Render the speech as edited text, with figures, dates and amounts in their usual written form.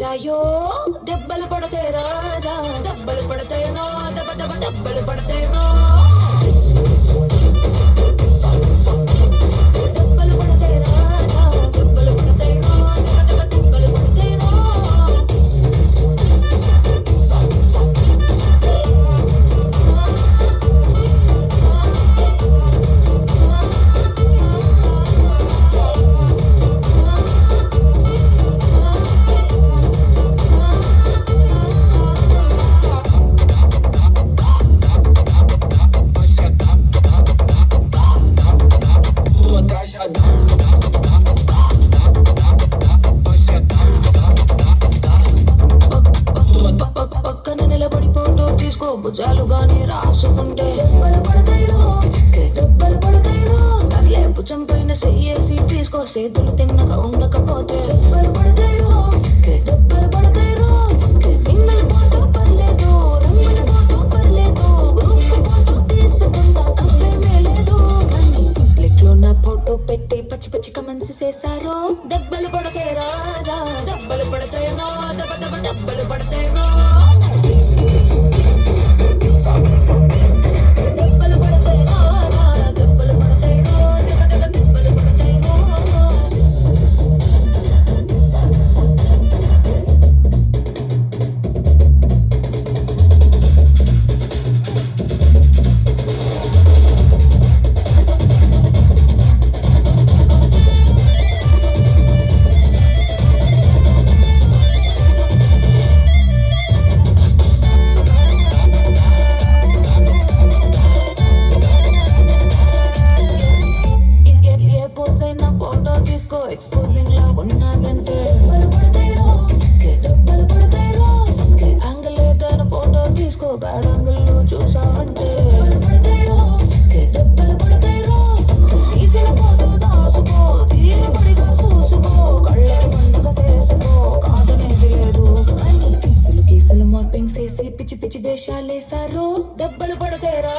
వచ్చాయో దెబ్బలు పడతాయి రాజా, దెబ్బలు పడతాయి రో, దెబ్బ దెబ్బ దెబ్బలు పడతాయి రో. దెబ్బలు పడతాయి రాజా, దెబ్బలు పడతాయి రో, దెబ్బ దెబ్బ దెబ్బలు పడతాయి రో. పక్కన నిలబడి ఫోటో తీసుకో, భుజాలు గాని రాసుకుంటే దెబ్బలు పడతాయిరో, దెబ్బలు పడతాయిరో. సర్లే భుజం పైన చెయ్యేసి తీసుకో, చేతులు తిన్నగా ఉండకపోతే దెబ్బలు పడతాయిరో, దెబ్బలు పడతాయిరో. సింగిల్ ఫోటో పర్లేదు, రంగుల ఫోటో పర్లేదు, గ్రూప్ ఫోటో తీసుకుంటా తప్పేమీ లేదు. కానీ పబ్లిక్ లో నా ఫోటో పెట్టి పచ్చి పచ్చి కమెంట్స్ చేశారో, దెబ్బలు పడతాయి రాజా, దెబ్బలు పడతాయి రో, దెబ్బ దెబ్బ దెబ్బలు పడతాయి రో. దెబ్బలు పడతాయి రాజా, దెబ్బలు పడతాయి రో, దెబ్బ దెబ్బ దెబ్బలు పడతాయి రో. ఏ పోసైనా ఫోటో తీసుకో, ఎక్స్పోజింగ్ లా ఉన్నదంటే దెబ్బలు పడతాయి రో, దెబ్బలు పడతాయి రో. యాంగిల్ ఏదైనా ఫోటో తీసుకో, బ్యాడ్ యాంగిల్ లో చూసావంటే దెబ్బలు పడతాయి రో, దెబ్బలు పడతాయి రో. తీసిన ఫోటో దాసుకో, తీరపడిగా చూసుకో, కళ్ళకి పండుగ చేసుకో, కాదనేది లేదు. కేసులు కేసులు మార్పింగ్ చేసి పిచ్చి పిచ్చి వేషాలేసారో, దెబ్బలు పడతాయి రా.